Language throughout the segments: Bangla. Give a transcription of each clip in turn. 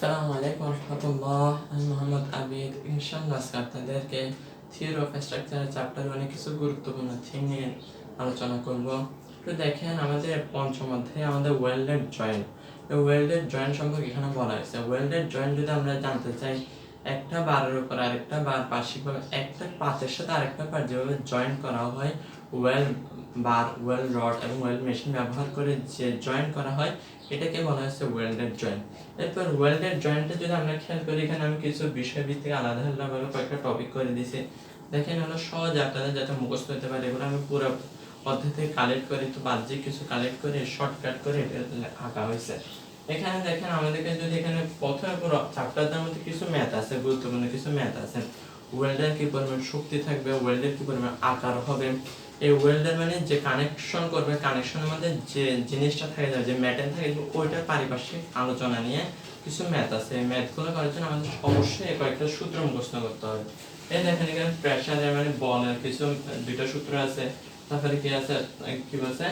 আসসালামু আলাইকুম রহমতুল্লাহ। আমি মোহাম্মদ আবিদ। ইনশাআল্লাহ আজকে আপনাদেরকে থিওরি অফ স্ট্রাকচার চ্যাপ্টারে অনেক কিছু গুরুত্বপূর্ণ থিম নিয়ে আলোচনা করব। তো দেখেন, আমাদের পঞ্চম অধ্যায়ে আমাদের ওয়েল্ডেড জয়েন্ট, এই ওয়েল্ডেড জয়েন্ট সম্পর্কে এখানে বলা হয়েছে। ওয়েল্ডেড জয়েন্ট যদি আমরা জানতে চাই, একটা বারের উপর আরেকটা বার পার্শ্বিকভাবে একটা পাতের সাথে আরেকটা পাত যেভাবে জয়েন্ট করা হয়, ওয়েল্ড বার, ওয়েল্ড রড এবং ওয়েল্ড মেশিন ব্যবহার করে যে জয়েন্ট করা হয়, এটাকে বলা হচ্ছে ওয়েল্ডেড জয়েন্ট। এরপর ওয়েল্ডেড জয়েন্টে যদি আমরা খেয়াল করি, এখানে আমি কিছু বিষয়ভিত্তিক আলাদা আলাদাভাবে কয়েকটা টপিক করে দিয়েছি। দেখেন, হলো সহজ আপনাদের যাতে মুখস্থ হতে পারে, এগুলো আমি পুরো অধ্যায় থেকে কালেক্ট করে, একটু বাহ্যিক কিছু কালেক্ট করে শর্টকাট করে আঁকা হয়েছে। এখানে দেখেন, আমাদেরকে যদি এখানে প্রথমে পুরো চ্যাপ্টারটার মধ্যে কিছু ম্যাথ আছে, গুরুত্বপূর্ণ কিছু ম্যাথ আছে। ওয়েল্ডের কি পরিমাণ শক্তি থাকবে, ওয়েল্ডের কি পরিমাণ আকার হবে, এই ওয়েল্ডার মানে যে কানেকশন করবে, কানেকশনের মধ্যে যে জিনিসটা থাকে, যে ম্যাটেন থাকে, ওইটার পারিপার্শ্বিক আলোচনা নিয়ে কিছু ম্যাথ আছে। এই ম্যাথগুলো করার জন্য আমাদের অবশ্যই কয়েকটা সূত্র মুখস্থ করতে হবে। এই দেখেন, এখানে প্রেসার মানে বলের কিছু দুইটা সূত্র আছে। তারপরে কি আছে, কি বলছে,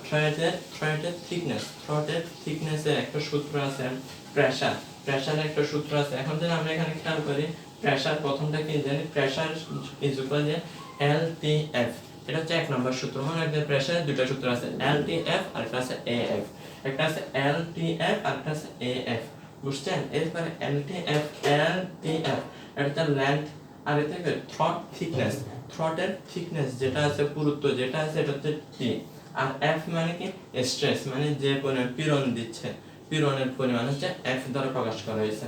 থ্রয়েডের থিকনেসের একটা সূত্র আছে। প্রেসারের একটা সূত্র আছে। এখন যদি আমরা এখানে খেয়াল করি, প্রেসার প্রথমটা কি জানি, প্রেসার ইজ ইকুয়াল যে LTF। এটা হচ্ছে এক নম্বর সূত্র। মনে রাখবেন, প্রেসারের দুটো সূত্র আছে, LTF আর একটা আছে AF। একটা আছে LTF আর একটা আছে AF, বুঝছেন? এরপরে LTF এটা লেন্থ, আর এটা কি থ্রট থিকনেস। থ্রটের থিকনেস যেটা আছে, পুরুত্ব যেটা আছে, এটা হচ্ছে T। আর F মানে কি, স্ট্রেস মানে যে পরিমাণ পীড়ন দিচ্ছে, পীড়নের পরিমাণ হচ্ছে F দ্বারা প্রকাশ করা হয়েছে।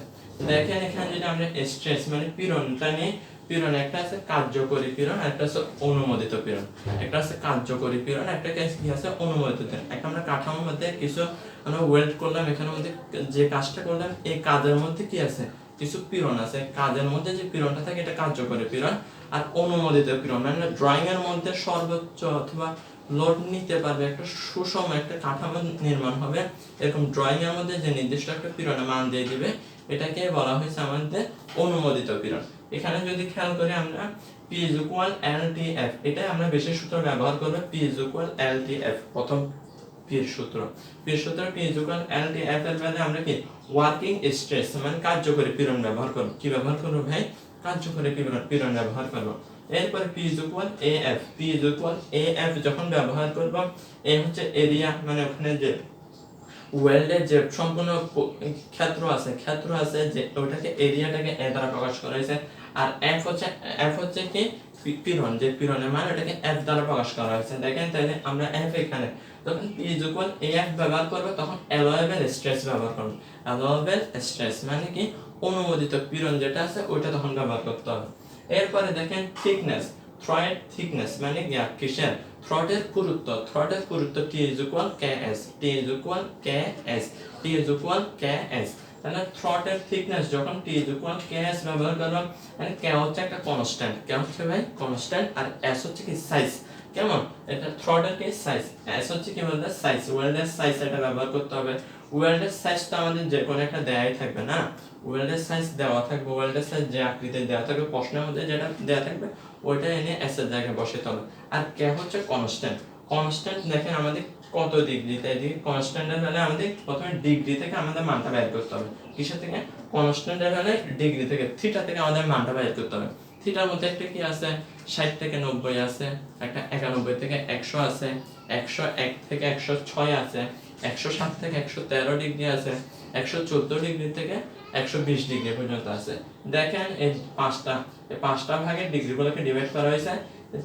দেখেন, এখানে যদি আমরা স্ট্রেস মানে পীড়নটা নিয়ে, পীড়ন একটা আছে কার্যকরী পীড়ন, একটা আছে অনুমোদিত পীড়ন। একটা আছে কার্যকরী পীড়ন, একটা কি আছে অনুমোদিত পীড়ন। একটা আমরা কাঠামোর মধ্যে কিছু আমরা ওয়েল্ড করলাম, এখানের মধ্যে যে কাজটা করলাম, এই কাজের মধ্যে কি আছে, কিছু পীড়ন আছে। কাজের মধ্যে যে পীড়নটা থাকে, এটা কার্যকরী পীড়ন। আর অনুমোদিত পীড়ন মানে ড্রয়িং এর মধ্যে সর্বোচ্চ অথবা লোড নিতে পারবে, একটা সুষম একটা কাঠামো নির্মাণ হবে, এরকম ড্রয়িং এর মধ্যে যে নির্দিষ্ট একটা পীড়নের মান দিয়ে দিবে, এটাকে বলা হয়েছে আমাদের অনুমোদিত পীড়ন। এখানে যদি খেয়াল করি আমরা, P is equal LTF, এটাই আমরা বিশেষ সূত্র ব্যবহার করব। P is equal LTF, প্রথম P এর সূত্র। P এর সূত্র P is equal LTF এর মধ্যে আমরা কি ওয়ার্কিং স্ট্রেস মানে কার্যকরী পীড়ন ব্যবহার করব। কি ব্যবহার করব ভাই? কার্যকরী পীড়ন ব্যবহার করব। এরপর P is equal AF, P is equal AF যখন ব্যবহার করব, A হচ্ছে এরিয়া মানে ওখানে যে ওয়েল্ডের যে সম্পূর্ণ ক্ষেত্র আছে যে ওটাকে, এরিয়াটাকে এ দ্বারা প্রকাশ করা হয়েছে। আর এফ হচ্ছে কি পীড়ন, যে পীড়নের মান, এটাকে এফ দ্বারা প্রকাশ করা হয়েছে। দেখেন, তাহলে আমরা এফ এখানে যখন P is equal AF ব্যবহার করব, তখন অ্যালোয়েবল স্ট্রেস ব্যবহার করব। অ্যালোয়েবল স্ট্রেস মানে কি অনুমোদিত পীড়ন যেটা আছে, ওইটা তখন ব্যবহার করতে হবে। এরপরে দেখেন থিকনেস, থ্রয়েড থিকনেস মানে কিসের, থ্রটের পুরুত্ব। T is equal KS, তাহলে থ্রটের থিকনেস যখন T is equal KS ব্যবহার করলাম, মানে K হচ্ছে একটা কনস্ট্যান্ট, K হচ্ছে ভাই কনস্ট্যান্ট, আর S হচ্ছে কি সাইজ। কেমন, এটা থ্রটের কি সাইজ, S হচ্ছে কি বলতে সাইজ, ওয়েল্ডের সাইজ, এটা ব্যবহার করতে হবে। ওয়েল্ডের সাইজ তো আমাদের যে কোনো একটা দেয়াই থাকবে না, ওয়েল্ডের সাইজ দেওয়া থাকবে, ওয়েল্ডের সাইজ যে আকৃতিতে দেওয়া থাকবে, প্রশ্নের মধ্যে যেটা দেওয়া থাকবে, ওইটা এনে এস এর জায়গায় বসাতে হবে। আর কে হচ্ছে কনস্ট্যান্ট। দেখেন আমাদের কত ডিগ্রিতে, এদিকে কনস্ট্যান্টের হলে আমাদের প্রথমে ডিগ্রি থেকে আমাদের মানটা বের করতে হবে। কিসের থেকে? কনস্ট্যান্টের হলে ডিগ্রি থেকে, থিটা থেকে আমাদের মানটা বের করতে হবে। থিটার মধ্যে একটা কি আছে, 60 থেকে 90 আছে, একটা 91 থেকে 100 আছে, 101 থেকে 106 আছে, 107 থেকে 113 ডিগ্রি আছে, 114 ডিগ্রি থেকে 120 ডিগ্রি পর্যন্ত আছে। দেখেন, এই পাঁচটা ভাগে ডিগ্রিগুলোকে ডিভাইড করা হয়েছে।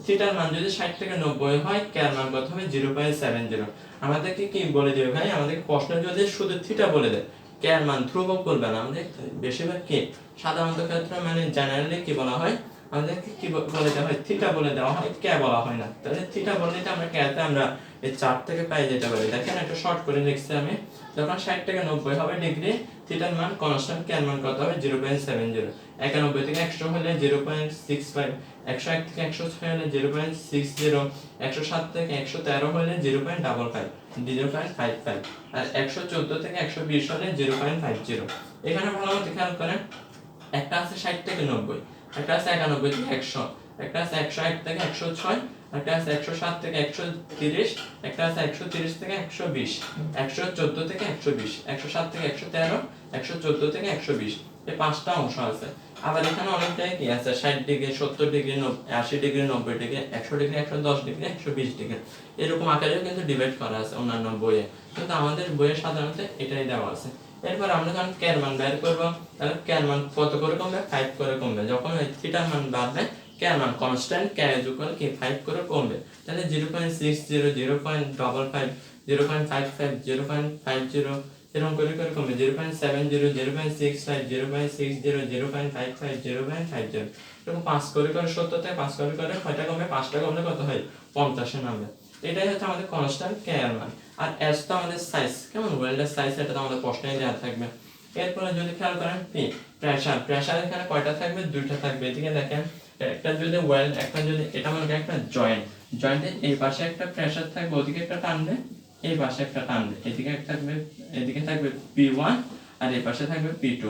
থিটার মান যদি 60 থেকে 90 হয়, কের মান কত হবে? 0.70। আমাদেরকে কি বলে দেবে ভাই, আমাদের প্রশ্ন যদি শুধু থিটা বলে দেয়, কের মান ধ্রুবক বলবে না, আমাদের বেশিরভাগ কি সাধারণত ক্ষেত্রে মানে জেনারেলি কি বলা হয়, আমাদেরকে কি বলে দেওয়া হয়, থিটা বলে দেওয়া হয়, কে বলা হয় না। তাহলে থিটা বললে আমরা কেতে আমরা এই চার থেকে পাই যেতে পারি। দেখেন, একটা শর্ট করে লিখছি আমি, যখন 60 থেকে 90 হবে ডিগ্রি, থিটার মান কনস্ট্যান্ট, কের মান কত হবে? 0.70। 91 থেকে 100 হলে 0.65, 101 থেকে 106 হলে 0.60, 107 থেকে 113 হলে 0.55, আর 114 থেকে 120 হলে 0.50। এখানে ভালো মতো খেয়াল করেন, একটা আছে 60 থেকে 90, একটা আছে 91 থেকে 100, একটা আছে 101 থেকে 106, একটা আছে 107 থেকে 130, একটা আছে 130 থেকে 120, 114 থেকে 120, 107 থেকে 113, 114 থেকে 120, এই পাঁচটা অংশ আছে। আবার এখানে অনেকটাই কি আছে 60 degree, 70 degree, 80 degree, 90 degree, 100 degree, 110 degree, 120 degree, এরকম আকারেও কিন্তু ডিভাইড করা আছে অন্যান্য বইয়ে, কিন্তু আমাদের বইয়ে সাধারণত এটাই দেওয়া আছে। এরপর আমরা যখন কে এর মান বের করবো, তাহলে কে এর মান কত করে কমবে? 5 করে কমবে। যখন এই থিটার মান বাড়বে, কে এর মান কনস্ট্যান্ট কে ইকুয়াল কি 5 করে কমবে, তাহলে 0.60, 0.55, 0.55, 0.50 এরকম করে করে কমবে, 0.70, 0.65, 0.60, 0.55, 0.50, এরকম 5 করে করে 70 থেকে 5 করে করে কয়টা কমবে? 5টা কমলে কত হয়? 50 এ নামবে। এটাই হচ্ছে আমাদের কনস্ট্যান্ট কে এর মান। আর এস তো আমাদের সাইজ, কেমন ওয়েল্ডের সাইজ, এটা তো আমাদের প্রশ্নেই দেওয়া থাকবে। এরপরে যদি খেয়াল করেন পি প্রেসার, প্রেসার এখানে কয়টা থাকবে? দুইটা থাকবে। এদিকে দেখেন একটা যদি ওয়েল্ড, একটা যদি এটা মনে করেন একটা জয়েন্ট, জয়েন্টের এই পাশে একটা প্রেসার থাকবে, ওদিকে একটা টানবে, এই পাশে একটা টানবে, এদিকে একটা থাকবে, এদিকে থাকবে P1 আর এই পাশে থাকবে P2।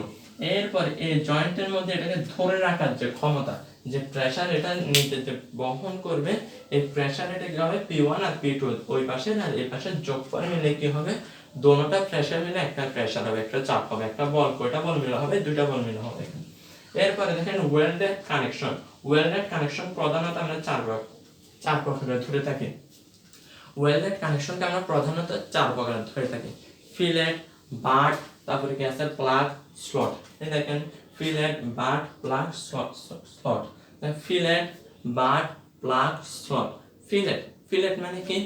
এরপর এই জয়েন্টের মধ্যে এটাকে ধরে রাখার যে ক্ষমতা, যে প্রেসার এটা নিতে যে বহন করবে, এই প্রেসার এটা কি হবে? P1 আর P2 ওই পাশে আর এই পাশে যোগ করে মিলে কি হবে? দোনোটা প্রেসার মিলে একটা প্রেসার হবে, একটা চাপ হবে, একটা বল, কয়টা বল মিলে হবে? দুইটা বল মিলে হবে। এরপরে দেখেন ওয়েল্ডেড কানেকশন, ওয়েল্ডেড কানেকশন প্রধানত আমরা চার প্রকারে ধরে থাকি। ওয়েল্ডেড কানেকশনকে আমরা প্রধানত 4 প্রকারে ধরে থাকি: ফিলেট, বাট, তারপরে কি আছে প্লাগ, স্লট। এই দেখেন fillet, but, plug, slot. Fillet, but, plug, slot. Fillet, fillet মানে কি?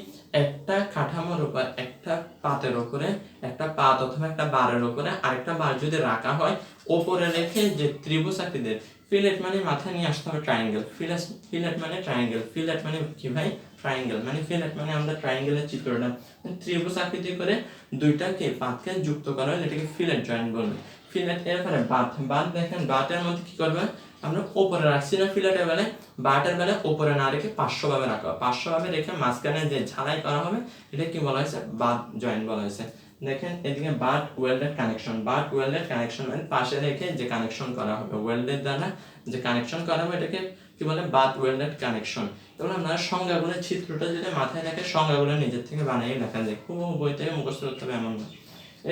একটা কাঠামোর উপর, একটা পাতের উপরে, একটা পাত অথবা একটা বারের উপরে আরেকটা বার যদি রাখা হয়, উপরে রেখে যে ত্রিভুজ আকৃতির, ফিলেট মানে মাথায় নিয়ে আসতে হবে ট্রায়াঙ্গেল। ফিলেট মানে ট্রায়াঙ্গেল, ফিলেট মানে কি ভাই? ট্রায়াঙ্গেল মানে ফিলেট মানে আমরা ট্রায়াঙ্গেলের চিত্রটা ত্রিভুজ আকৃতি করে দুইটাকে পাতকে যুক্ত করা হয়, এটাকে ফিলেট জয়েন্ট বলবে। ফিলেট। এরপরে বাট, বাট দেখেন বাটের মধ্যে কি করবে? আমরা উপরে রাখছি না ফিলেটের বেলায়, বাটের বেলায় উপরে না রেখে 500 ভাবে রাখা হবে, 500 ভাবে রেখে মাঝখানে যে ঝালাই করা হবে এটা কি বলা হয়েছে? বাট জয়েন্ট বলা হয়েছে। দেখেন এদিকে but welded connection, but welded connection মানে পাশে রেখে যে কানেকশন করা হবে, ওয়েল্ডের দ্বারা যে কানেকশন করা হবে এটাকে কি বলে? But welded connection. এবার আপনারা সংজ্ঞাগুলোর চিত্রটা যদি মাথায় রেখে সংজ্ঞাগুলো নিজের থেকে বানিয়ে লেখা যায়, খুব বই থেকে মুখস্থ করতে হবে এমন না।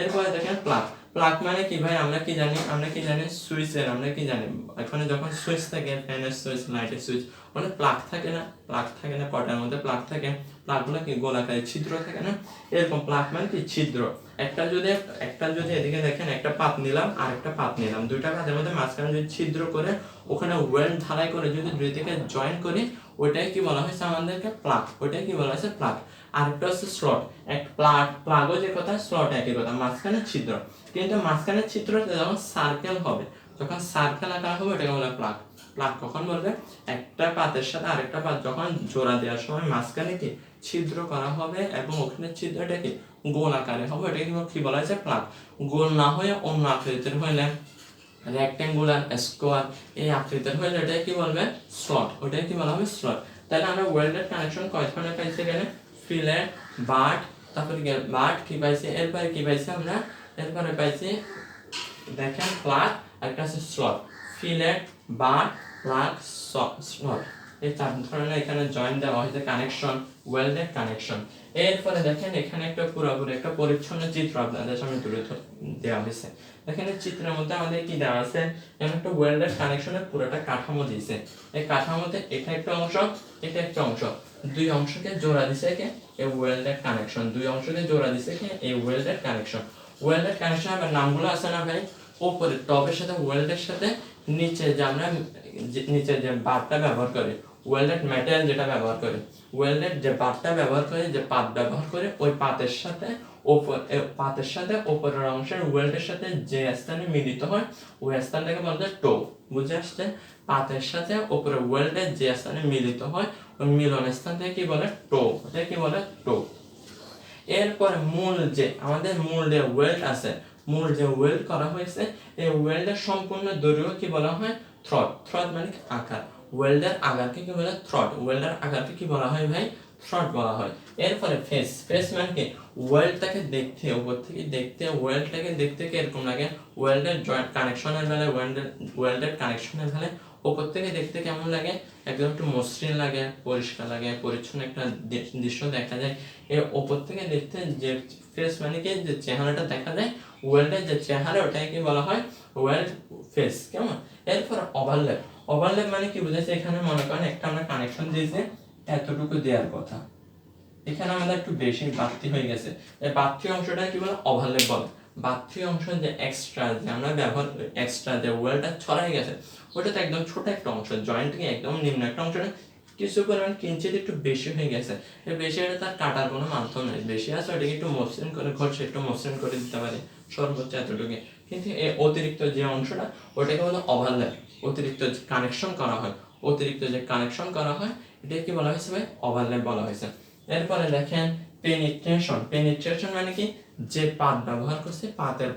এরপরে দেখেন প্লাগ, প্লাগ মানে কি ভাই? আমরা কি জানি? আমরা কি জানি? সুইচের, আমরা কি জানি এখানে যখন সুইচ থাকে, ফ্যানের সুইচ, লাইটের সুইচ, মানে প্লাগ থাকে না? প্লাগ থাকে না? কয়টার মধ্যে প্লাগ থাকে? প্লাগগুলো কি গোলাকারে ছিদ্র থাকে না? এরকম প্লাগ মানে কি? ছিদ্র। একটা যদি এদিকে দেখেন একটা পাত নিলাম আর একটা পাত নিলাম, দুইটা পাতের মধ্যে মাঝখানে যদি ছিদ্র করে ওখানে ওয়েল্ড ঢালাই করে যদি দুই থেকে জয়েন করি, ওইটাই কি বলা হয়েছে আমাদেরকে? প্লাগ। ওইটাই কি বলা হয়েছে? প্লাগ। আরেকটা হচ্ছে স্লট। এক প্লাগও যে কথা, স্লট একই কথা, মাঝখানে ছিদ্র। কিন্তু মাঝখানে ছিদ্রটা যখন সার্কেল হবে, যখন সার্কেল আকার হবে ওটাকে বলে প্লাগ। প্লাগ কখন বলবে? একটা পাতের সাথে আরেকটা পাত যখন জোড়া দেওয়ার সময় মাঝখানে কি ছিদ্র করা হবে এবং ওখানে ছিদ্রটা কি গোল আকারে হবে, এটাকে কি বলা হয়েছে? প্লাগ। গোল না হয়ে অন্য আকৃতির হইলে, রেক্টেঙ্গুলার, স্কোয়ার এই আকৃতির হইলে এটাই কি বলবে? স্লট। ওটাই কি বলা হবে? স্লট। তাহলে আমরা ওয়েল্ডেড কানেকশন কয় ধরনের পাইছি এখানে? ফিলেট, বাট, তারপরে বাট কি পাইছি, এরপরে কি পাইছি আমরা? এরপরে পাইছি দেখেন প্লাগ, একটা আছে slot. Fillet, but, plug, slot, এই 4 ধরনের এখানে জয়েন্ট দেওয়া হয়েছে কানেকশন, ওয়েল্ডেড কানেকশন। এরপরে দেখেন এখানে একটা পুরোপুরি একটা পরিচ্ছন্ন চিত্র আপনাদের সামনে তুলে দেওয়া হয়েছে। দেখেন এই চিত্রের মধ্যে আমাদের কি দেওয়া আছে? এখানে একটা ওয়েল্ডেড কানেকশনের পুরোটা কাঠামো দিয়েছে। এই কাঠামোতে এটা একটা অংশ, এটা একটা অংশ, দুই অংশকে জোড়া দিছে কে? এই ওয়েল্ডেড কানেকশন। দুই অংশকে জোড়া দিছে কে? এই ওয়েল্ডেড কানেকশন। ওয়েল্ডেড কানেকশন আবার নামগুলো আছে না ভাই? উপরে টপের সাথে ওয়েল্ডের সাথে নিচে যে আমরা নিচে যে বারটা ব্যবহার করি, ওয়েল্ডেড ম্যাটেরিয়াল যেটা ব্যবহার করি, ওয়েল্ডেড যে বারটা ব্যবহার করে, যে পাত ব্যবহার করে, ওই পাতের সাথে উপরের অংশের ওয়েল্ডের সাথে যে স্থানে মিলিত হয় ওই স্থানটাকে বলতে টো। বুঝে আসছে? পাতের সাথে উপরে ওয়েল্ডের যে স্থানে মিলিত হয় ওই মিলন স্থানটাকে কি বলে? টো। ওটা কি বলে? টো। এরপরে আমাদের মূল যে ওয়েল্ড আছে, মূল যে ওয়েল্ড করা হয়েছে, এই ওয়েল্ডের সম্পূর্ণ দৈর্ঘ্য কি বলা হয়? থ্রড। থ্রড মানে আকার। ওয়েল্ডের আকারকে কি বলে? থ্রড। ওয়েল্ডের আকারকে কি বলা হয় ভাই? থ্রড বলা হয়। এরপরে ফেস। ফেস মানে কি? ওয়েল্ডটাকে দেখতে, উপর থেকে দেখতে, ওয়েল্ডটাকে দেখতে কি এরকম লাগে? ওয়েল্ডের জয়েন্ট কানেকশনের বেলায়, ওয়েল্ডের কানেকশনের বেলায় উপর থেকে দেখতে কেমন লাগে, একদম একটু মসৃণ লাগে, পরিষ্কার লাগে, পরিচ্ছন্ন একটা দৃশ্য দেখা যায়। এর উপর থেকে দেখতে যে ফেস মানে কি যে চেহারাটা দেখা যায়, ওয়ার্ল্ডের যে চেহারা ওটাকে কি বলা হয়, ওয়ার্ল্ড ফেস। কেমন? এরপর ওভারল্যাপ। ওভারল্যাপ মানে কি বুঝাচ্ছে, এখানে মনে করেন একটা আমরা কানেকশন দিয়েছি, এতটুকু দেওয়ার কথা, এখানে আমাদের একটু বেশি বাড়তি হয়ে গেছে, এই বাড়তি অংশটা কি বলে, ওভারল্যাপ বলে। বাড়তি অংশ যে এক্সট্রা যে আমরা ব্যবহার, এক্সট্রা যে ওয়েলটা ছড়াই গেছে, ওটা তো একদম ছোট একটা অংশ, জয়েন্ট থেকে একদম নিম্ন একটা অংশ, কিছু পরিমাণ কিঞ্চিত একটু বেশি হয়ে গেছে, এই বেশি হলে তার কাটার কোনো মাধ্যম নেই, বেশি আছে ওটাকে একটু মসৃণ করে, ঘষে একটু মসৃণ করে দিতে পারে, সর্বোচ্চ এতটুকু। কিন্তু এই অতিরিক্ত যে অংশটা ওটাকে বলে ওভারল্যাপ, অতিরিক্ত যে কানেকশন করা হয়, অতিরিক্ত যে কানেকশন করা হয় এটাকে কি বলা হয়েছে ভাই, ওভারল্যাপ বলা হয়েছে। এরপরে দেখেন পেনিট্রেশন। পেনিট্রেশন মানে কি, যে পাত ব্যবহার করছে, পাতের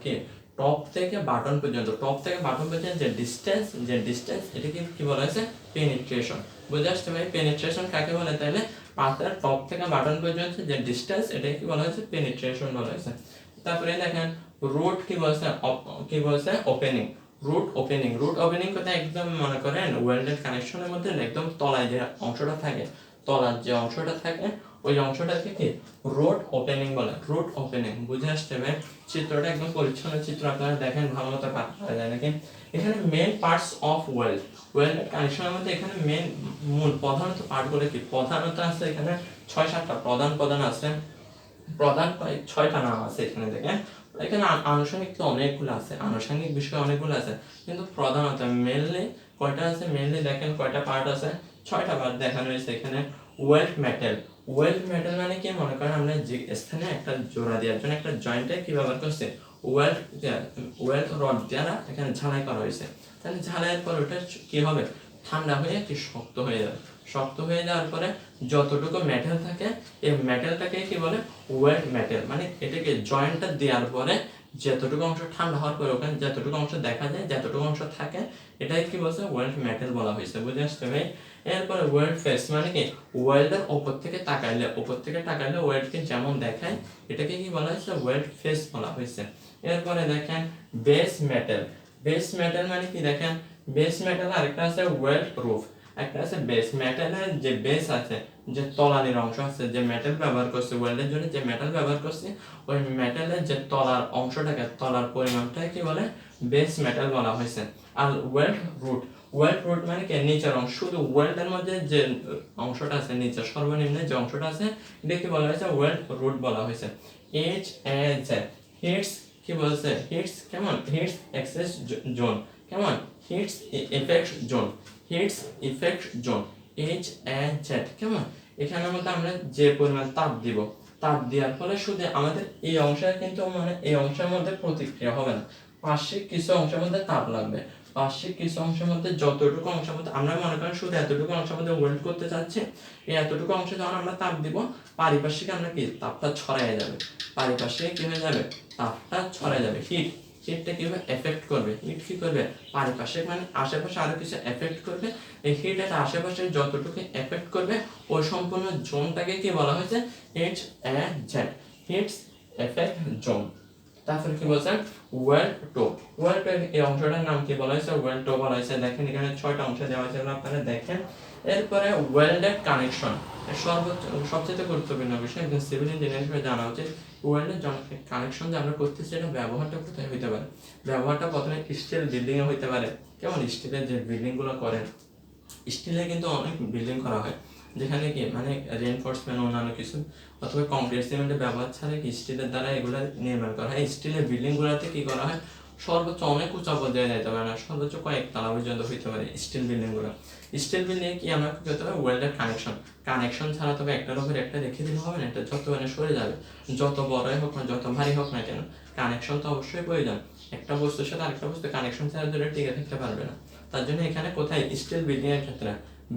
কি টপ থেকে বাটন পর্যন্ত, টপ থেকে বাটন পর্যন্ত যে ডিস্টেন্স এটাকে কি বলা হয়েছে, পেনিট্রেশন। বুঝে আসছে ভাই পেনিট্রেশন কাকে বলে? তাহলে পাতের টপ থেকে বাটন পর্যন্ত যে ডিস্টেন্স এটাকে কি বলা হয়েছে, পেনিট্রেশন বলা হয়েছে। তারপরে দেখেন রুট কি বলছে, কি বলছে, opening. Root opening, root opening কথা একদম মনে করেন ওয়েল্ডেড কানেকশনের মধ্যে একদম তলায় যে অংশটা থাকে, তলার যে অংশটা থাকে ওই অংশটাকে কি রুট ওপেনিং বলে, রুট ওপেনিং। বুঝে আসছে ভাই? চিত্রটা একদম পরিচ্ছন্ন চিত্র, আপনারা দেখেন ভালো মতো পাওয়া যায় নাকি? এখানে মেন পার্টস অফ ওয়েল্ডেড কানেকশনের মধ্যে এখানে মেন মূল প্রধানত পার্টগুলো কি, প্রধানত আছে এখানে 6-7টা প্রধান আছে, প্রধান 6টা নাম আছে এখানে দেখেন। এখানে আনুষঙ্গিক তো অনেকগুলো আছে, আনুষঙ্গিক বিষয় অনেকগুলো আছে, কিন্তু প্রধানত মেনলি কয়টা আছে, মেনলি দেখেন কয়টা পার্ট আছে, 6টা পার্ট দেখানো হয়েছে এখানে। Well metal. ওয়েল্ড মেটাল মানে কি, মনে করেন আমরা যে স্থানে একটা জোড়া দেওয়ার জন্য একটা জয়েন্টে কি ব্যবহার করছে, ওয়েল্ড রড দ্বারা এখানে ঝালাই করা হয়েছে। তাহলে ঝালাইয়ের পর ওটা কি হবে, ঠান্ডা হয়ে কি শক্ত হয়ে যাবে, শক্ত হয়ে যাওয়ার পরে যতটুকু মেটাল থাকে এই মেটালটাকে কি বলে, ওয়েল্ড মেটাল। মানে এটাকে জয়েন্টটা দেওয়ার পরে যতটুকু অংশ ঠান্ডা হওয়ার পরে ওখানে যতটুকু অংশ দেখা যায়, যতটুকু অংশ থাকে, এটাই কি বলছে, ওয়েল্ড মেটাল বলা হয়েছে। বুঝে আসছে ভাই? এরপরে ওয়েল্ড ফেস মানে কি, ওয়েল্ডের ওপর থেকে তাকাইলে ওয়েল্ডকে যেমন দেখায় এটাকে কি বলা হয়েছে, ওয়েল্ড ফেস বলা হয়েছে। এরপরে দেখেন বেস মেটাল। বেস মেটাল মানে কি, দেখেন বেস মেটাল আরেকটা আছে ওয়েল্ড প্রুফ, একটা আছে বেস। মেটালের যে বেস আছে, যে তলানির অংশ আছে, যে মেটাল ব্যবহার করছে ওয়েল্ডের জন্য, যে মেটাল ব্যবহার করছে ওই মেটালের যে তলার অংশটাকে, তলার পরিমাণটাকে কি বলে, বেস মেটাল বলা হয়েছে। আর ওয়েল্ড রুট মানে কি, নিচের অংশ, শুধু ওয়েল্ডের মধ্যে যে অংশটা আছে, নিচের সর্বনিম্ন যে অংশটা আছে এটাকে বলা হয়েছে ওয়েল্ড রুট বলা হয়েছে। HAZ হিটস কি বলছে, হিটস কেমন, হিটস এক্সেস জোন, কেমন, heat effect zone, heat effect zone, HAZ কেমন। এখানের মধ্যে আমরা যে পরিমাণ তাপ দিব, তাপ দেওয়ার ফলে শুধু আমাদের এই অংশে কিন্তু মানে এই অংশের মধ্যে প্রতিক্রিয়া হবে না, পার্শ্বিক কিছু অংশের মধ্যে তাপ লাগবে, পার্শ্বিক কিছু অংশের মধ্যে যতটুকু অংশের মধ্যে আমরা মনে করেন শুধু এতটুকু অংশের মধ্যে ওয়েল্ড করতে চাচ্ছি, এই এতটুকু অংশে যখন আমরা তাপ দিব, পারিপার্শ্বিক আমরা কি তাপটা ছড়াই যাবে, পারিপার্শ্বিক কি হয়ে যাবে, তাপটা ছড়াই যাবে, হিটটা কিভাবে এফেক্ট করবে, হিট কি করবে, পারিপার্শ্বিক মানে আশেপাশে আরো কিছু এফেক্ট করবে, এই হিট এটা আশেপাশে যতটুকু এফেক্ট করবে ওই সম্পূর্ণ জোনটাকে কি বলা হয়েছে, HAZ হিটস এফেক্ট জোন। তারপরে কি বলছেন, ওয়েল্ড টো। ওয়েল্ড টো এই অংশটার নাম কি বলা হয়েছে, ওয়েল্ড টো বলা হয়েছে। দেখেন এখানে 6টা অংশ দেওয়া হয়েছে, আপনারা দেখেন। এরপরে ওয়েল্ডেড কানেকশন, সবচেয়ে গুরুত্বপূর্ণ বিষয়, একদম সিভিল ইঞ্জিনিয়ার হিসেবে জানা উচিত। ওয়েল্ডেড কানেকশন যে আমরা করতেছি এটা ব্যবহারটা কোথায় হইতে পারে, ব্যবহারটা প্রথমে স্টিল বিল্ডিং এ হইতে পারে। কেমন, স্টিলের যে বিল্ডিং গুলো করেন, স্টিলে কিন্তু অনেক বিল্ডিং করা হয় যেখানে কি মানে রেনফোর্সমেন্ট অন্যান্য কিছু অথবা কংক্রিট সিমেন্টের ব্যবহার ছাড়া কি স্টিলের দ্বারা এগুলো নির্মাণ করা হয়। স্টিলের বিল্ডিং গুলোতে কি করা হয়, সর্বোচ্চ অনেক উঁচা পর্যায়ে যেতে পারে না, সর্বোচ্চ কয়েক তলা পর্যন্ত হইতে পারে স্টিল বিল্ডিং গুলো। স্টিল বিল্ডিং কি আমরা কি করতে হবে, ওয়েল্ডেড কানেকশন ছাড়া তবে একটার উপর একটা রেখে দিলে হবে না, এটা যত মানে সরে যাবে, যত বড়ই হোক না, যত ভারী হোক না কেন, কানেকশন তো অবশ্যই প্রয়োজন। একটা বস্তুর সাথে আরেকটা বস্তু কানেকশন ছাড়া ধরে টিকে থাকতে পারবে না। তার জন্য এখানে কোথায়, স্টিল বিল্ডিং এর ক্ষেত্রে,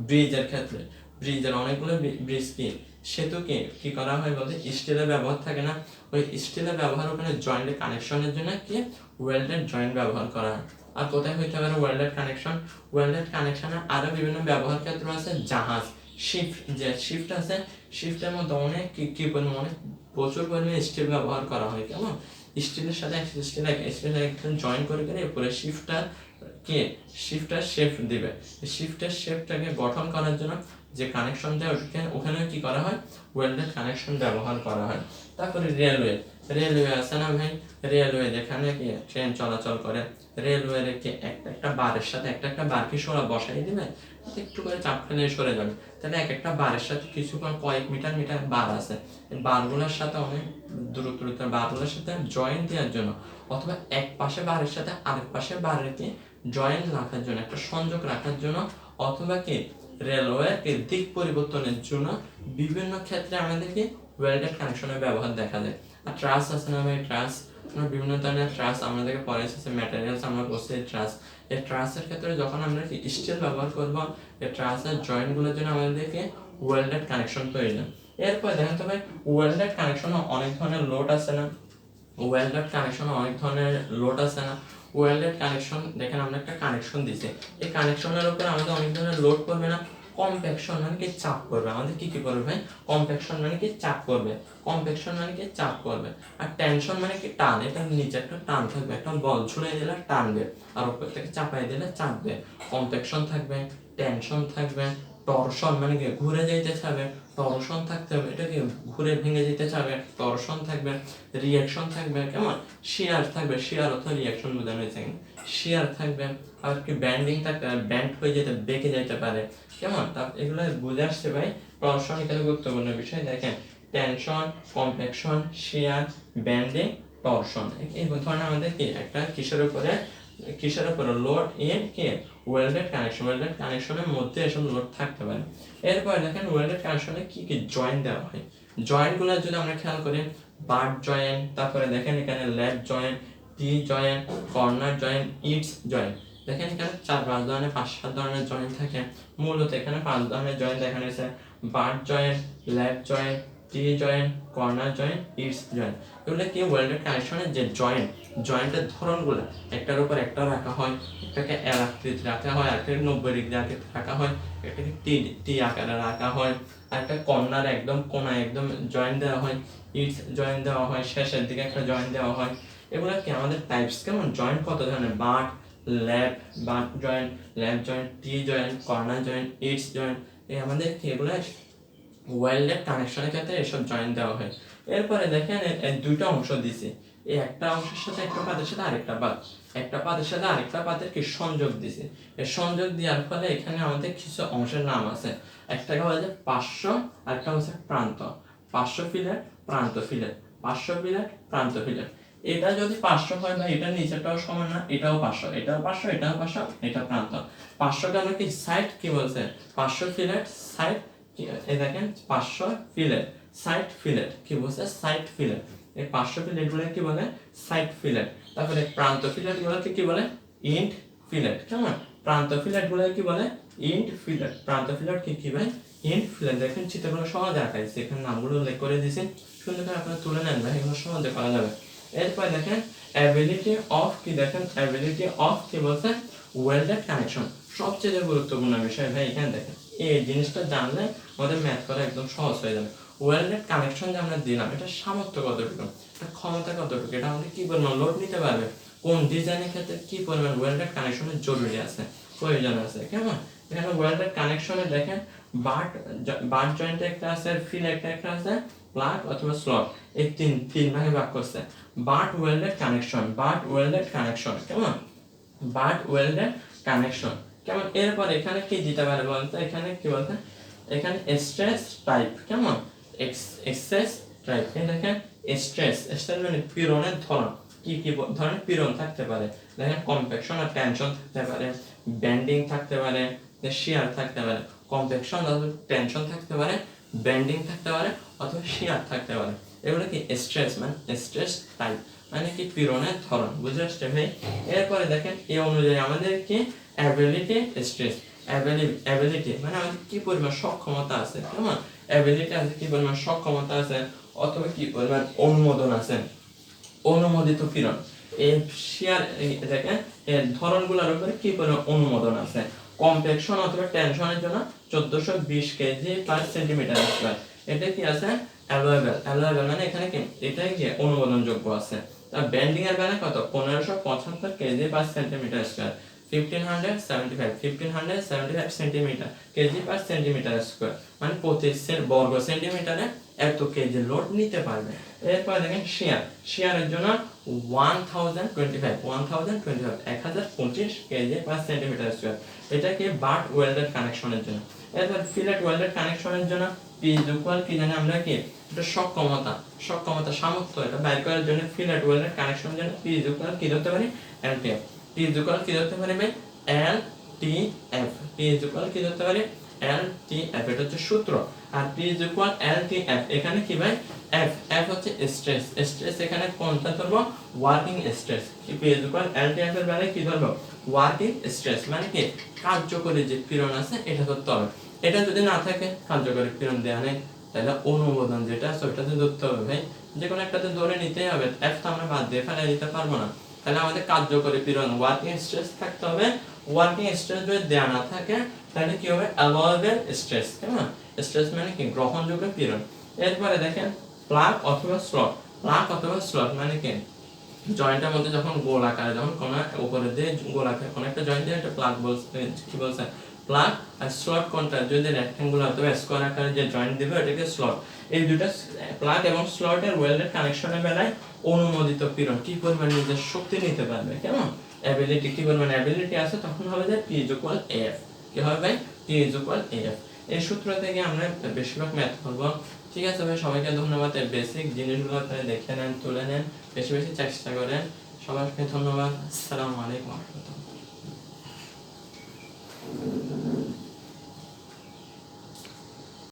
ব্রিজের ক্ষেত্রে, ব্রিজের অনেকগুলো ব্রিজ কি সেতু কি করা হয় বলতে স্টিলের ব্যবহার থাকে না, ওই স্টিলের ব্যবহার ওখানে জয়েন্টের কানেকশনের জন্য কি ওয়েল্ডেড জয়েন্ট ব্যবহার করা হয়। আর কোথায় হইতে পারে ওয়েল্ডেড কানেকশনের আরো বিভিন্ন ব্যবহার ক্ষেত্র আছে, জাহাজ, শিফট আছে, শিফটের মধ্যে অনেক কি পরিমাণ, অনেক প্রচুর পরিমাণে স্টিল ব্যবহার করা হয়। কেমন, স্টিলের সাথে স্টিল জয়েন করে এরপরে শিফটটা কে শিফটার শেপ দিবে, শিফটের শেপটাকে গঠন করার জন্য যে কানেকশন দেয় ওখানে কি করা হয়, ওয়েল্ডেড কানেকশন ব্যবহার করা হয়। তারপরে রেলওয়ে, রেলওয়ে আছে না ভাই, রেলওয়ে যেখানে কি ট্রেন চলাচল করে, রেলওয়ে কে একটা বারের সাথে একটা বার কি সরা বসাই দিবে, একটু করে চাপ ফেলে সরে যাবে, তাহলে একটা বারের সাথে কিছুক্ষণ কয়েক মিটার মিটার বার আছে, এই বারগুলোর সাথে অনেক দূরত্ব বারগুলোর সাথে জয়েন্ট দেওয়ার জন্য, অথবা এক পাশে বারের সাথে আরেক পাশে বারের কি জয়েন্ট রাখার জন্য, একটা সংযোগ রাখার জন্য, অথবা কি রেলওয়ের দিক পরিবর্তনের জন্য বিভিন্ন ক্ষেত্রে আমাদেরকে ওয়েল্ডেড কানেকশনের ব্যবহার দেখা যায়। আর ট্রাস আছে না ভাই, ট্রাস আমরা বিভিন্ন ধরনের ট্রাস আমাদেরকে পরে এসেছে ম্যাটেরিয়ালস আমরা বলছি ট্রাস, এই ট্রাসের ক্ষেত্রে যখন আমরা স্টিল ব্যবহার করব, এই ট্রাসের জয়েন্টগুলোর জন্য আমাদেরকে ওয়েল্ডেড কানেকশন প্রয়োজন। এরপর দেখেন তো ভাই, ওয়েল্ডেড কানেকশনে অনেক ধরনের লোড আছে না, ওয়েল্ডেড কানেকশনে অনেক ধরনের লোড আছে না, ওয়েল্ডেড কানেকশন দেখেন আমরা একটা কানেকশন দিছি, এই কানেকশনের উপর আমাদের অনেক ধরনের লোড করবে না, কম্প্যাকশন মানে কি চাপ করবে, আমাদের কি করবে ভাই, কম্প্যাকশন মানে কি চাপ করবে, কম্প্যাকশন মানে কি চাপ করবে, আর টেনশন মানে কি টান, এটা নিচে একটা টান থাকবে, একটা বল ছুঁড়ে দিলে টানবে, আর উপর থেকে চাপাই দিলে চাপবে, কম্প্যাকশন থাকবে, টেনশন থাকবে, টরশন মানে কি ঘুরে যাইতে চাবে, টরশন থাকতে হবে, এটা কি ঘুরে ভেঙে যেতে চাবে, টরশন থাকবে, রিয়াকশন থাকবে, কেমন শিয়ার থাকবে, শিয়ার অথবা রিয়াকশন বোঝানো হয়েছে, শিয়ার থাকবে, আর কি ব্যান্ডিং থাকতে পারে, ব্যান্ড হয়ে যেতে বেঁকে যেতে পারে, কেমন এগুলো বুঝে আসছে ভাই। টরশন এখানে গুরুত্বপূর্ণ বিষয়, দেখেন tension, compaction, shear, bending, torsion, এই ধরনের আমাদের কি একটা কিসের উপরে লোড ইন কে ওয়েল্ডেড কানেকশন, ওয়েল্ডেড কানেকশনের মধ্যে এসব লোড থাকতে পারে। এরপর দেখেন ওয়েল্ডেড কানেকশনে কি কি জয়েন্ট দেওয়া হয়, জয়েন্টগুলো যদি আমরা খেয়াল করি, বাট জয়েন্ট, তারপরে দেখেন এখানে lab joint, T joint, corner joint, it's joint, দেখেন এখানে 4-5 ধরনের 5-7 ধরনের জয়েন্ট থাকে, মূলত এখানে 5 ধরনের জয়েন্ট দেখানো হয়েছে, but joint, lab joint, T joint, corner joint, it's joint, এগুলো কি ওয়েল্ডেড কানেকশনের যে জয়েন্টের ধরনগুলো, একটার উপর একটা রাখা হয়, একটাকে এল আকৃতি রাখা হয়, একটাকে 90 ডিগ্রি আকৃতি রাখা হয়, একটাকে টি টি আকারে রাখা হয়, আর একটা কর্নার একদম কোনায় একদম জয়েন্ট দেওয়া হয়, ইটস জয়েন্ট দেওয়া হয়, শেষের দিকে একটা জয়েন্ট দেওয়া হয়। এগুলো কি আমাদের টাইপস, কেমন জয়েন্ট কত ধরনের, but joint, lab joint, T joint, corner joint, it's joint, এই আমাদের কি এগুলো ওয়েল্ডেড কানেকশনের ক্ষেত্রে এসব জয়েন্ট দেওয়া হয়। এরপরে দেখেন এর দুইটা অংশ দিছি, এই একটা অংশের সাথে একটা পাতের সাথে আরেকটা পাত, একটা পাতের সাথে আরেকটা পাতের কি সংযোগ দিছি, এই সংযোগ দেওয়ার ফলে এখানে আমাদের কিছু অংশের নাম আছে, একটাকে বলা যায় পার্শ্ব, আরেকটা হচ্ছে প্রান্ত, পার্শ্ব ফিলেট, প্রান্ত ফিলেট, পার্শ্ব ফিলেট, প্রান্ত ফিলেট। এটা যদি পার্শ্ব হয় বা এটা নিচেরটাও সমান না, এটাও পার্শ্ব, এটাও পার্শ্ব, এটাও পার্শ্ব, এটা প্রান্ত। পার্শ্বকে আমরা কি সাইড কি বলছে, পার্শ্ব ফিলেট, সাইড, এই দেখেন পার্শ্ব ফিলেট, সাইড ফিলেট, কি বলছে সাইড ফিলেট, এই পার্শ্ব ফিলেট গুলো কি বলে সাইড ফিলেট। তারপরে প্রান্ত ফিলেট গুলোকে কি বলে ইন্ড ফিলেট, কেমন প্রান্ত ফিলেট গুলো কি বলে ইন্ড ফিলেট, প্রান্ত ফিলেট কি ভাই ইন্ড ফিলেট। দেখেন চিত্রগুলো সহজে আঁকাইছে, এখানে নামগুলো উল্লেখ করে দিয়েছি, সুন্দর করে আপনারা তুলে নেন ভাই, এগুলো সহজে করা যাবে। এরপর দেখেন অ্যাবিলিটি অফ কি, দেখেন অ্যাবিলিটি অফ কি বলছে ওয়েল্ডেড কানেকশন, সবচেয়ে গুরুত্বপূর্ণ বিষয় ভাই। এখানে দেখেন এই জিনিসটা জানলে আমাদের ম্যাথ করা একদম সহজ হয়ে যাবে। ওয়েল্ডেড কানেকশন যে আমরা দিলাম, এটা সামর্থ্য কতটুকু, এটা ক্ষমতা কতটুকু, এটা আমাদের কি পরিমাণ লোড নিতে পারবে, কোন ডিজাইনের ক্ষেত্রে কি পরিমাণ ওয়েল্ডেড কানেকশনের জরুরি আছে, প্রয়োজন আছে, কেমন। এখানে ওয়েল্ডেড কানেকশনে দেখেন বাট জয়েন্টে একটা আছে, ফিল একটা আছে, প্লাগ অথবা স্লট, এই তিন ভাগে ভাগ করছে। But welded connection, but welded connection, কেমন বাট ওয়েল্ডেড কানেকশন, কেমন। এরপর এখানে কি দিতে পারে বলতো, এখানে কি বলতে, এখানে স্ট্রেস টাইপ, কেমন এক্সেস টাইপ, এই দেখেন স্ট্রেস মানে পীড়নের ধরন, কি কি ধরনের পীড়ন থাকতে পারে, দেখেন কম্প্যাকশন আর টেনশন থাকতে পারে, বেন্ডিং থাকতে পারে, শিয়ার থাকতে পারে, কম্প্যাকশন অথবা টেনশন থাকতে পারে, বেন্ডিং থাকতে পারে, অথবা শিয়ার থাকতে পারে। এগুলো কি স্ট্রেস, মানে স্ট্রেস টাইপ মানে কি পীড়নের ধরন, বুঝে আসছে ভাই। এরপরে দেখেন এই অনুযায়ী আমাদের কি অ্যাবিলিটি স্ট্রেস, অ্যাবিলিটি মানে আমাদের কি পরিমাণ সক্ষমতা আছে, কেমন অ্যাবিলিটি আছে কি পরিমাণ সক্ষমতা আছে, অথবা কি পরিমাণ অনুমোদন আছে, অনুমোদিত পীড়ন। এই শিয়ার দেখেন এর ধরনগুলোর উপরে কি পরিমাণ অনুমোদন আছে। কম্প্যাকশন অথবা টেনশনের জন্য 1420 কেজি পার সেন্টিমিটার স্কয়ার, এটা কি আছে অ্যালোয়েবল মানে এখানে কি এটাই কি অনুমোদনযোগ্য আছে। তার বেন্ডিং এর বেলা কত 1575 কেজি পার সেন্টিমিটার স্কয়ার, 1575 সেন্টিমিটার কেজি পার সেন্টিমিটার স্কয়ার, মানে প্রতি বর্গ সেন্টিমিটারে এত কেজি লোড নিতে পারবে। এরপর দেখেন শিয়ারের জন্য 1025 কেজি পার সেন্টিমিটার স্কয়ার, এটা কি বাট ওয়েল্ডেড কানেকশনের জন্য। এরপর ফিলেট ওয়েল্ডেড কানেকশনের জন্য পি ইকুয়াল কি জানি আমরা, কি এটা সক্ষমতা সামর্থ্য, এটা বাইর করার জন্য ফিলেট ওয়েল্ডেড কানেকশনের জন্য পি ইকুয়াল কি ধরতে পারি, এলটিএফ। পি ইকুয়াল কি ধরতে পারি ভাই, এলটিএফ। পি ইকুয়াল কি ধরতে পারি, এলটিএফ, এটা হচ্ছে সূত্র। আর পি ইকুয়াল এলটিএফ, এখানে কি ভাই, এফ হচ্ছে স্ট্রেস এখানে কোনটা ধরবো, ওয়ার্কিং স্ট্রেস। পি ইকুয়াল এলটিএফ এর বেলায় কি ধরবো, ওয়ার্কিং স্ট্রেস, মানে কি কার্যকরী যে পীড়ন আছে এটা ধরতে হবে। এটা যদি না থাকে, কার্যকরী পীড়ন দেওয়া নেই, তাহলে অনুমোদন যেটা আছে ওইটাতে ধরতে হবে ভাই, যে কোনো একটাতে ধরে নিতেই হবে। এফ তো আমরা বাদ দিয়ে ফেলে দিতে পারবো না, তাহলে আমাদের কার্যকরী পীড়ন ওয়ার্কিং স্ট্রেস থাকতে হবে। ওয়ার্কিং স্ট্রেস যদি দেওয়া না থাকে তাহলে কি হবে, অ্যালোয়েবল স্ট্রেস। কেমন, স্ট্রেস মানে কি গ্রহণযোগ্য পীড়ন। এরপরে দেখেন প্লাগ অথবা স্লট মানে কি জয়েন্টের মধ্যে যখন গোল আকারে, যখন কোন উপরে দিয়ে গোল আকারে কোন একটা জয়েন্ট দিয়ে একটা প্লাগ বলছে, কি বলছে প্লাগ। আর স্লট কোনটা, যদি রেক্ট্যাঙ্গুলার অথবা স্কয়ার আকারে যে জয়েন্ট দিবে এটাকে স্লট। এই দুটো প্লাগ এবং স্লটের ওয়েল্ডেড কানেকশনের বেলায় অনুমোদিত পীড়ন কি পরিমাণ নিজের শক্তি নিতে পারবে, কেমন অ্যাবিলিটি, কি পরিমাণ অ্যাবিলিটি আছে, তখন হবে যে পি ইকুয়াল এফ। কি হবে ভাই, পি ইকুয়াল এফ। এই সূত্র থেকে আমরা বেশিরভাগ ম্যাথ করবো। ঠিক আছে ভাই, সবাইকে ধন্যবাদ। এই বেসিক জিনিসগুলো আপনারা দেখে নেন, তুলে নেন, বেশি বেশি চেষ্টা করেন। সবাইকে ধন্যবাদ। আসসালামু আলাইকুম ওয়া রাহমাতুল্লাহ।